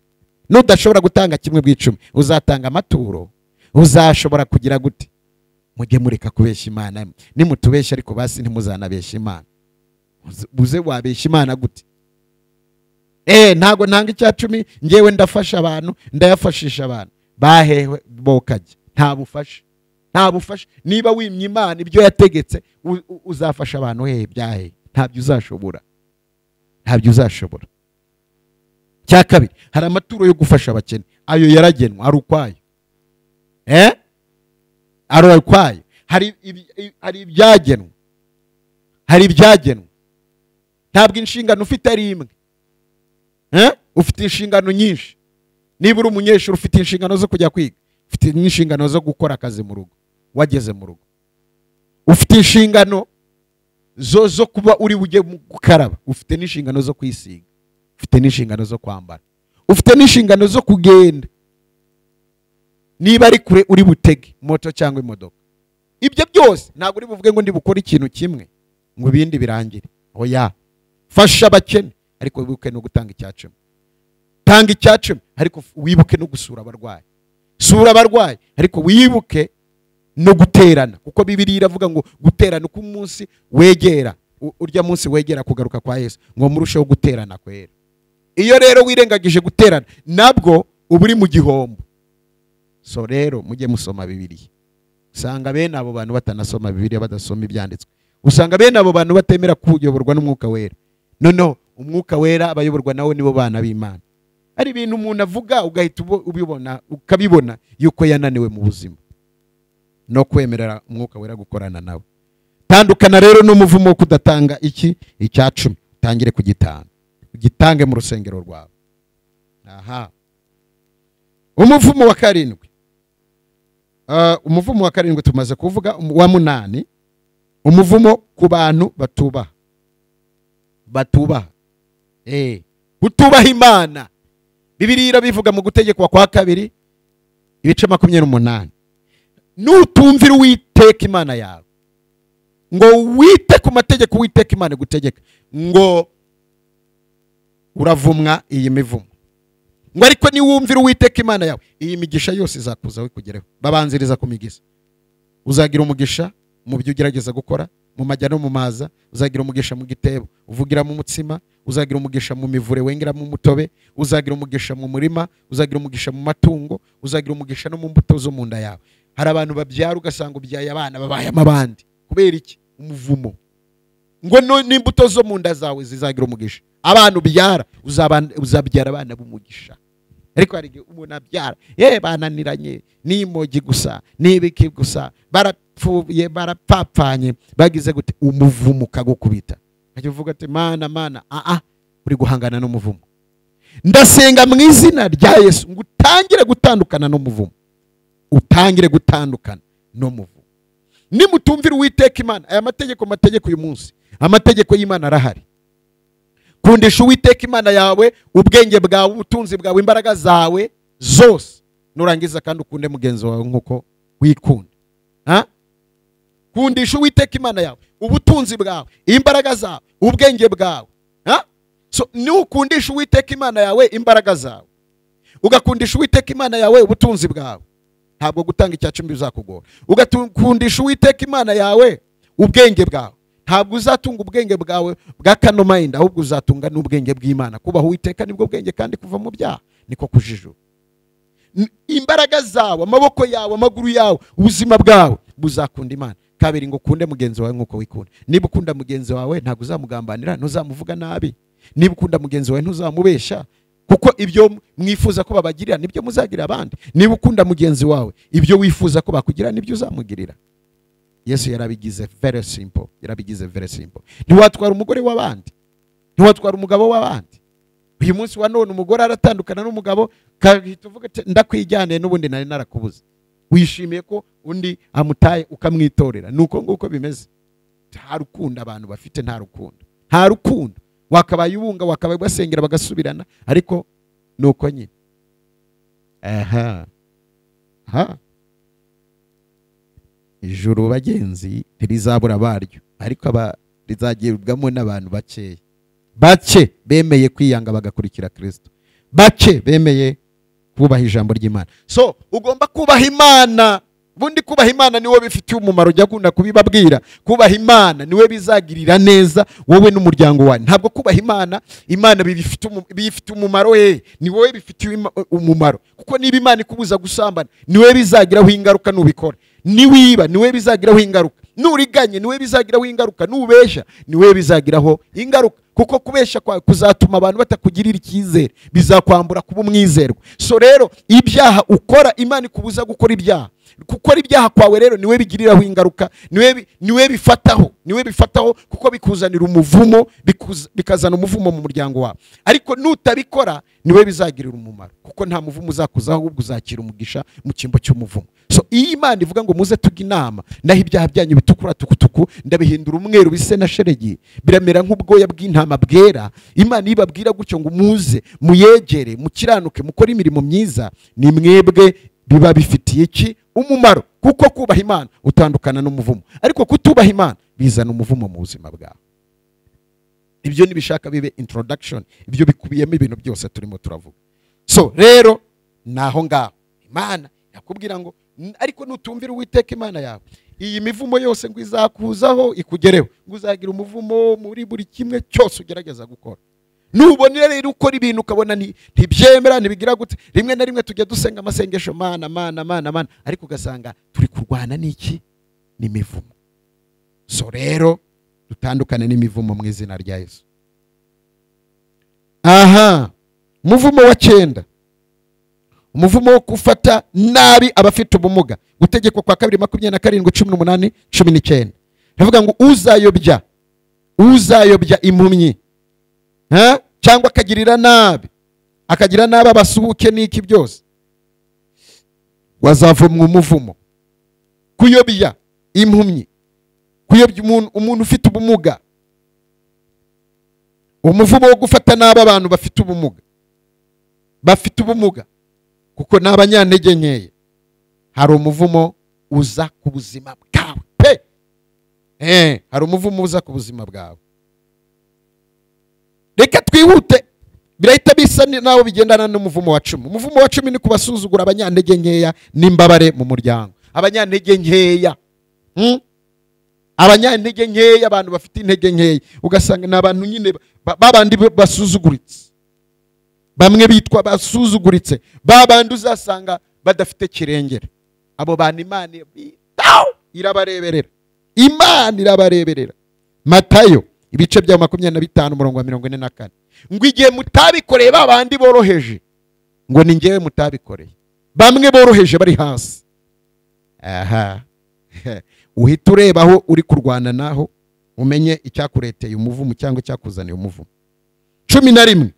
Nudashobora gutanga kimwe mu 10 uzatanga amaturo, uzashobora kugira gute? Mujye mureka kubeshya Imana. Nimutubeshya ariko basi ntimuzanabeshya Imana. Buze wabeshya Imana gute? Ntago ntanga icya 10, ngewe ndafasha abantu, ndayafashisha abantu. Bahewe bokajya, nta bufasha, nta bufasha. Niba wimye Imana ibyo yategetse uzafasha abantu hehe byahe? Ntabyo uzashobora, ntabyo uzashobora. Cya kabiri, hari amaturo yo gufasha abakene, ayo yaragenwa ari ukwayo, ari ukwayo. Hari ibyagenwa, hari ibyagenwa. Ntabwo inshingano ufite ari imwe, ufite inshingano nyinshi. Niba uri umunyeshuri ufite inshingano zo kujya kwiga, ufite inshingano zo gukora akazi mu rugo wageze mu rugo, ufite inshingano zo kuba uri bujye gukaraba, ufite n'inshingano zo kwisiga, ufite n'inshingano zo kwambara, ufite n'inshingano zo kugenda. Niba ari kure uri butege moto cyangwa imodoka, ibyo byose ntabwo uri buvuge ngo ndi bukora ikintu kimwe ngo ibindi birangire. Oya, fasha abakene ariko wibuke no gutanga icyacumi. Tanga icyacumi ariko wibuke no gusura abarwayi. Sura abarwayi ariko wibuke no guterana, kuko Bibiliya iravuga ngo guterana uko umunsi wegera, urya munsi wegera kugaruka kwa Yesu, ngo murusheho guterana kwera. Iyo rero wirengagije guterana, nabwo uba uri mu gihombo. So rero mujye musoma Bibiliya. Usanga bene abo bantu batanasoma Bibiliya, badasoma ibyanditswe. Usanga bene abo bantu batemera kuyoborwa n'Umwuka Wera. Noneho Umwuka Wera abayoborwa nawe nibo bana b'Imana. Ari ibintu umuntu avuga ugahita ubibona, ukabibona yuko yananiwe mu buzima no kwemerera Umwuka Wera gukorana nawe. Tandukana rero n'umuvumo wo kudatanga icyacumi. Tangire kugitanga, ugitange mu rusengero rwawe. Umuvumo wa karindwi, umuvumo wa karindwi tumaze kuvuga. Wa munani, umuvumo ku bantu batubaha utubaha Imana. Bibiliya irabivuga mu Gutegekwa kwa 2 ibice 28. Nutumvira Uwiteka Imana yawe ngo wite ku mategeko Uwiteka Imana gutegeka, ngo uravumwa iyi mivumo. Ngo ariko ni wumvira Uwiteka Imana yawe, iyi migisha yose izakuza we kugereho. Babanziriza ku migisha. Uzagira umugisha mu byo ugerageza gukora, mu majya no mu maza. Uzagira umugisha mu gitebo uvugira mu mutsima. Uzagira umugisha mu mivure wengera mu mutobe. Uzagira umugisha mu murima. Uzagira umugisha mu matungo. Uzagira umugisha no mu mbuto zo mu nda yawe. Hari abantu babyara ugasanga ubyaye abana babaye amabandi. Kubera iki? Umuvumo. Ngo n'imbuto zo mu nda zawe zizagira umugisha. Abantu byara uzabyara abana b'umugisha. Ariko hari umuntu abyara bananiranye n'imogi gusa n'ibiki gusa, barapfuye barapfapfanye, bagize gute umuvumo ukagukubita. Ajya uvuga ati mana uri guhangana n'umuvumo. Ndasenga mu izina rya Yesu ngo utangire gutandukana n'umuvumo, utangire gutandukana n'umuvumo. Nimutumvira Uwiteka Imana, aya mategeko uyu munsi, amategeko y'Imana arahari. Kundisha Uwiteka Imana yawe ubwenge bwawe, ubutunzi bwawe, imbaraga zawe zose. Nurangiza kandi ukunde mugenzi wawe nkuko wikunda. Kundisha Uwiteka Imana yawe ubutunzi bwawe, imbaraga zawe, ubwenge bwawe. So nukundisha Uwiteka Imana yawe imbaraga zawe, ugakundisha Uwiteka Imana yawe ubutunzi bwawe, ntabwo gutanga icyacumi bizakugora. Ugakundisha Uwiteka Imana yawe ubwenge bwawe, ntabwo uzatunga ubwenge bwawe bwa kano mind, ahubwo uzatunga n'ubwenge bw'Imana. Kubaha Uwiteka nibwo bwenge, kandi kuva mu byaha niko kujijura. Imbaraga zawe, amaboko yawe, amaguru yawe, ubuzima bwawe buzakunda Imana. Kabiri, ngo kunde mugenzi wawe nkuko wikunda. Niba ukunda mugenzi wawe ntabwo uzamugambanira, ntuzamuvuga nabi. Niba ukunda mugenzi wawe ntuzamubesha, kuko ibyo mwifuza ko babagirira nibyo muzagirira abandi. Niba ukunda mugenzi wawe, ibyo wifuza ko bakugirira nibyo uzamugirira. Yesu yarabigize very simple, yarabigize very simple. Ntiwatwara umugore w'abandi, ntiwatwara umugabo w'abandi. Uyu munsi wa none umugore aratandukana n'umugabo, kahita uvuga ati ndakwijyane n'ubundi nari narakubuze. Wishimiye ko undi amutaye ukamwitorera. Nuko nguko bimeze. Nta rukundo abantu bafite, nta rukundo. Nta rukundo. Wakabaye ubunga, wakabaye basengera bagasubirana, ariko nuko nyine. Ijuru bagenzi ntirizabura baryo, ariko rizagirwamo n'abantu bake bemeye kwiyanga bagakurikira Kristo, bake bemeye kubaha ijambo ry'Imana. So ugomba kubaha Imana. Bundi kubaha Imana niwe bifitiye umumaro, jya gunda kubibabwira. Kubaha Imana niwe bizagirira neza wowe n'umuryango wawe. Ntabwo kubaha Imana bifite umumaro ni wowe bifitiye umumaro. Kuko niba Imana ikubuza gusambana, niwe bizagiraho ingaruka nubikora. niwiba niwe bizagiraho ingaruka, nuriganye niwe bizagiraho ingaruka, nubesha niwe bizagiraho ingaruka. Kuko kubesha kuzatuma abantu batakugirira icyizere, bizakwambura kuba umwizerwa. So rero ibyaha ukora, Imana ikubuza gukora ibyaha. Gukora ibyaha kwawe rero niwe bigiriraho ingaruka, niwe bifataho kuko bikuzanira umuvumo, bikazana umuvumo mu muryango wawe. Ariko nutabikora niwe bizagirira umumaro, kuko nta muvumo uzakuzaho, ahubwo uzakira umugisha mu cyimbo cy'umuvumo. So iyi Imana ivuga ngo muze tujye inama, naho ibyaha byanyu bitukura tukutuku ndabihindura umweru bise na sheregi, biramera nk'ubwoya bw'intama bwera. Imana ibabwira gutyo ngo muze muyegere, mukiranuke, mukore imirimo myiza, ni mwebwe biba bifitiye iki umumaro. Kuko kubaha Imana utandukana n'umuvumo, ariko kutubaha Imana bizana umuvumo mu buzima bwawe. Ibyo nibishaka bibe introduction, ibyo bikubiyemo ibintu byose turimo turavuga. So rero naho ngaho Imana yakubwira ngo ariko nutumvira Uwiteka Imana yawe, iyi mivumo yose ngo izakuzaho ikugereho, ngo uzagira umuvumo muri buri kimwe cyose ugerageza gukora. Nubonera rero ukora ibintu ukabona ntibyemera, ntibigira gute, rimwe na rimwe tujya dusenga amasengesho mana, ariko ugasanga turi kurwana n'iki? N'imivumo. So rero dutandukane n'imivumo mu izina rya Yesu. Umuvumo wa 9, umuvumo wo gufata nabi abafite ubumuga, gutegekwa kwa 2:27-18-19. Ndavuga ngo uzayobya impumyi cyangwa akagira nabi abasuhuke n'iki byose, wazavumwa umuvumo. Kuyobya impumyi, kuyobya umuntu ufite ubumuga, umuvumo wo gufata nabi abantu bafite ubumuga kuko n'abanyantege nkeya, hari umuvumo uza ku buzima bwawe pe. Hari umuvumo uza ku buzima bwawe. Reka twihute, birahita bisa naho bigendana n'umuvumo wa 10. Umuvumo wa 10 ni kubasuzugura abanyantege nkeya n'imbabare mu muryango. Abanyantege nkeya, abanyantege nkeya, abantu bafite intege nkeya, ugasanga n'abantu nyine babandi basuzuguritse, bamwe bitwa basuzuguritse, babandi uzasanga badafite kirengera. Abo bantu Imana irabareberera, Imana irabareberera. Matayo ibice bya 25:44, ngo igihe mutabikoreye babandi boroheje, ngo ni ngewe mutabikoreye. Bamwe boroheje bari hasi. Uhita ureba aho uri kurwana naho, umenye icyakureteye umuvumo cyangwa icyakuzaniye umuvumo. 11,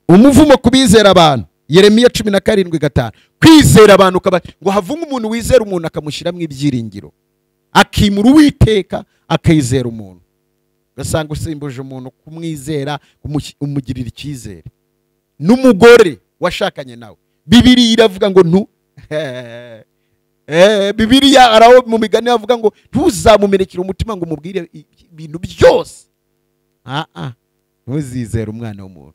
umuvumo kubizera abantu. Yeremiya 17:5, kwizera abantu ngo havunga umuntu wizera umuntu akamushyiramo ibyiringiro, akimura Uwiteka akayizera umuntu. Gasanga usimbuje umuntu kumwizera, umugirira icyizere. N'umugore washakanye nawe, Bibiliya iravuga ngo Bibiliya araho mu migani avuga ngo ntuzamumerekere umutima ngo umubwire ibintu byose. Ntuzizere umwana w'umuntu,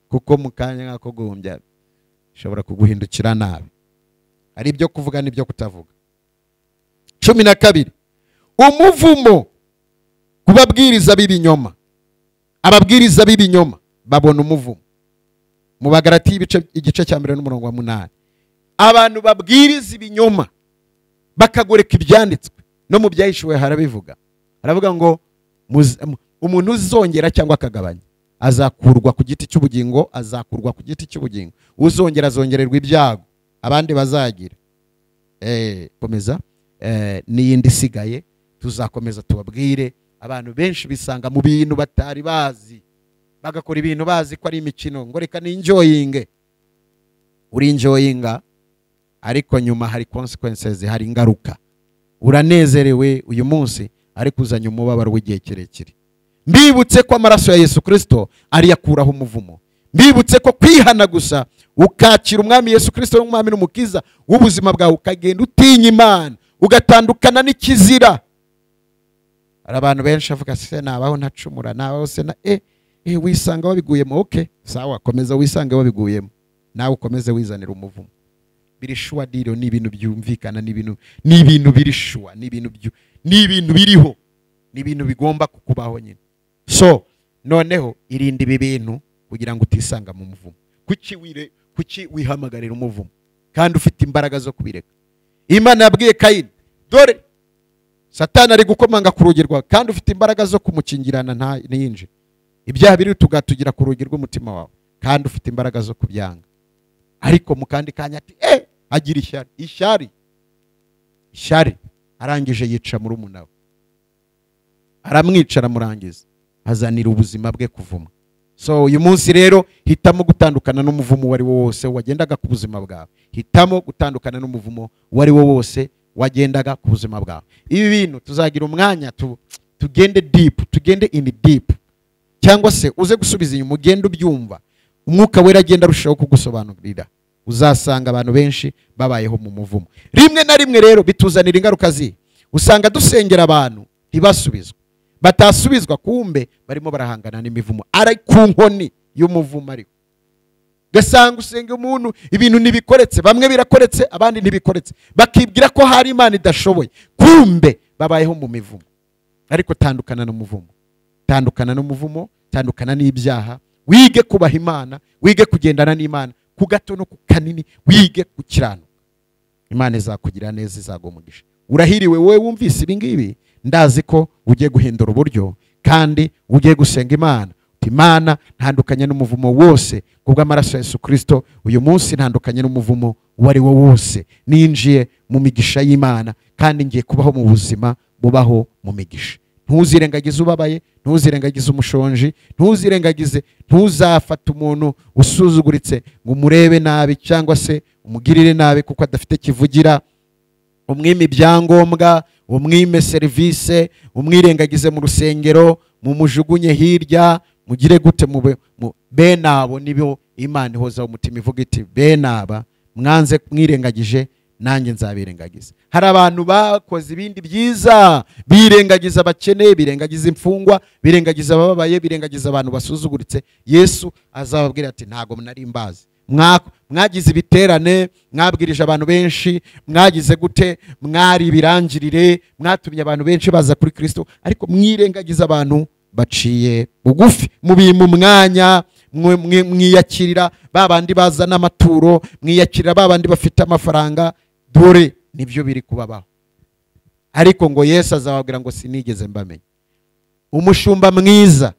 kuko mu kanya nk'ako guhumbya ushobora kuguhindukira nabi. Hari ibyo kuvuga n'ibyo kutavuga. 12, umuvumo kubabwiriza b'ibinyoma. Ababwiriza b'ibinyoma babona umuvumo. Mu Bagalatiya igice cya 1:8, abantu babwiriza ibinyoma bakagoreka ibyanditswe, no mu byahishuwe harabivuga. Haravuga ngo umuntu uzongera cyangwa akagabanya azakurwa ku giti cy'ubugingo, uzongera azongererwa ibyago abandi bazagira. Komeza n'iyindi isigaye tuzakomeza tubabwire. Abantu benshi bisanga mu bintu batari bazi, bagakora ibintu bazi ko ari imikino, ngo reka ninjoyinge. Uri enjoyinga, ariko nyuma hari consequences, hari ingaruka. Uranezerewe uyu munsi, ariko uzanye umubabaro w'igihe kirekire. Mbibutse ko amaraso ya Yesu Kristo ari yakuraho umuvumo. Mbibutse ko kwihana gusa ukakira umwami Yesu Kristo n'umwami n'umukiza w'ubuzima bwawe, ukagenda utinya Imana, ugatandukana n'ikizira. Abantu benshi avuga se nabaho ntacumura, nabaho se na wisanga wabiguyemo. Okay, sawa, komeza wisange wabiguyemo, nawe ukomeze wizanira umuvumo. Birishwa diro ni ibintu byumvikana, ni ibintu birishwa, ni ibintu biriho, ni ibintu bigomba kukubaho nyine. So noneho irinde ibi bintu kugira ngo utisanga mu muvumo. Kuki wihamagarira umuvumo kandi ufite imbaraga zo kubireka? Imana yabwiye Kayini, dore Satani ari gukomanga ku rugi rwawe kandi ufite imbaraga zo kumukingirana ntiyinjire. Ibyaha biri tugatugira ku rugi rw'umutima wawe kandi ufite imbaraga zo kubyanga. Ariko mu kandi kanya ati agira ishyari arangije yica murumuna we, aramwica aramurangiza, azanira ubuzima bwe kuvuma. So uyu munsi rero hitamo gutandukana n'umuvumo wari wo wose wagendaga ku buzima bwawe. Hitamo gutandukana n'umuvumo wari wo wose wagendaga ku buzima bwawe. Ibi bintu tuzagira umwanya tugende in deep, cyangwa se uze gusubiza inyuma ugende ubyumva, umwuka wera agenda arushaho kugusobanurira. Uzasanga abantu benshi babayeho mu muvumo. Rimwe na rimwe rero bituzanira ingaruka usanga dusengera abantu ntibasubizwe, batasubizwa, kumbe barimo barahangana n'imivumo ari ku nkoni y'umuvumo. Ariko gasanga usenga umuntu ibintu nibikoretse, bamwe birakoretse abandi ntibikoretse, bakibwira ko hari Imana idashoboye, kumbe babayeho mu mivumo. Ariko tandukana n'umuvumo, tandukana n'umuvumo, tandukana n'ibyaha, wige kubaha Imana, wige kugendana n'Imana ku gato no ku kanini, wige gukiranuka. Imana izakugira neza, izagumugisha. Urahiriwe wowe wumvise ibi ngibi, ndazi ko ugiye guhindura uburyo kandi ugiye gusenga Imana. Imana, ntandukanye n'umuvumo wose kubw'amaraso ya Yesu Kristo. Uyu munsi ntandukanye n'umuvumo wari wo wose, ninjiye mu migisha y'Imana kandi ngiye kubaho mu buzima bubaho mu migisha. Ntuzirengagize ubabaye, ntuzirengagize umushonji, ntuzafata umuntu usuzuguritse ngo umurebe nabi cyangwa se umugirire nabi kuko adafite kivugira. Umwime ibyangombwa, umwime serivisi, umwirengagize mu rusengero, mumujugunye hirya, mugire gute bene abo nibo Imana ihoza umutima ivuga iti bene aba mwanze mwirengagije nanjye nzabirengagiza. Hari abantu bakoze ibindi byiza, birengagiza abakene, birengagiza imfungwa, birengagiza abababaye, birengagiza abantu basuzuguritse. Yesu azababwira ati ntago mnari mbazi. Mwagize ibiterane, mwabwirije abantu benshi, mwagize gute, mwari ibirangirire, mwatumye abantu benshi baza kuri Kristo, ariko mwirengagiza abantu baciye bugufi. Mubima umwanya, mwiyakirira babandi bazana amaturo, mwiyakirira babandi bafite amafaranga. Dore nibyo biri kubabaho. Ariko ngo Yesu azababwira ngo sinigeze mbamenya. Umushumba mwiza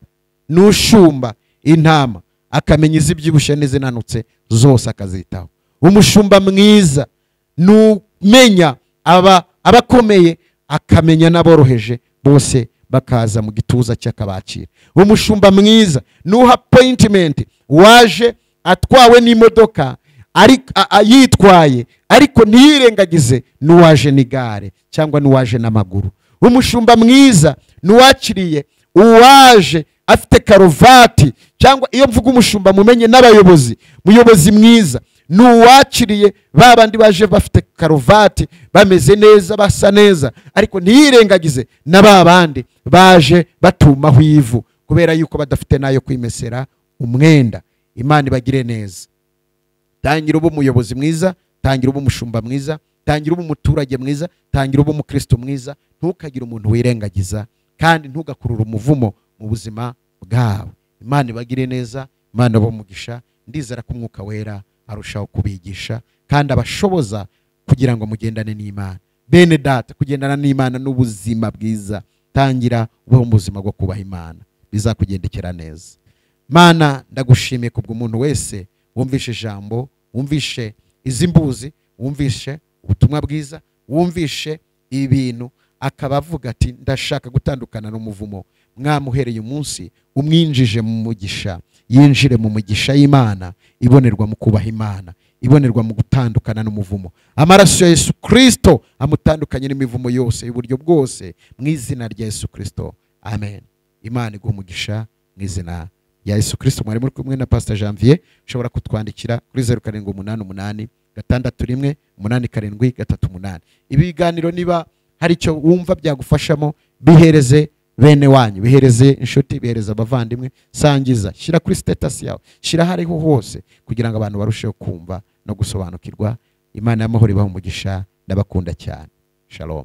nushumba intama akamenya izibyibushye n'izinanutse zose akazitaho. Umushumba mwiza numenya abakomeye akamenya n'aboroheje bose bakaza mu gituza cy'akabakira. Umushumba mwiza nuha appointment waje atwawe n'imodoka yitwaye, ariko ntiyirengagize n'uwaje n'igare cyangwa n'uwaje n'amaguru. Umushumba mwiza nuwakiriye uwaje afite karuvati, cyangwa iyo mvuga umushumba mumenye n'abayobozi. Muyobozi mwiza nuwakiriye babandi baje bafite karuvati, bameze neza, basa neza, ariko ntiyirengagize na babandi baje batumaho ivu kubera yuko badafite nayo kwimesera umwenda. Imana ibagire neza. Tangira ubu umuyobozi mwiza, tangira ubu umushumba mwiza, tangira ubu umuturage mwiza, tangira ubu umukristo mwiza. Ntukagire umuntu wirengagiza kandi ntugakurura umuvumo mu buzima bwawe. Imana ibagire neza, Imana bamugisha. Ndizera ko umwuka wera arushaho kubigisha kandi abashoboza kugira ngo mugendane n'Imana. Bene data, kugendana n'Imana n'ubuzima bwiza, tangira ubeho mu buzima bwo kubaha Imana, bizakugendekera neza. Mana, ndagushimiye kubw'umuntu wese wumvishe ijambo, wumvishe izi mbuzi, wumvishe ubutumwa bwiza, wumvishe ibintu akaba avuga ati ndashaka gutandukana n'umuvumo. Mwamuhereye umunsi umwinjije mu mugisha, yinjire mu mugisha y'Imana ibonerwa mu kubaha Imana, ibonerwa mu gutandukana n'umuvumo. Amaraso ya Yesu Kristo amutandukanye n'imivumo yose y'uburyo bwose, mu izina rya Yesu Kristo, amen. Imana iguhe umugisha mu izina ya Yesu Kristo. Mwari muri kumwe na Pastor Janvier. Ushobora kutwandikira kuri 0788 631 878. Ibi biganiro niba hari icyo wumva byagufashamo, bihereze bene wanyu, bihereze inshuti, bihereze abavandimwe, sangiza, shira kuri status yawe, shira hariho hose kugira ngo abantu barusheho kumva no gusobanukirwa. Imana y'amahoro ibahe umugisha, ndabakunda cyane. Shalom.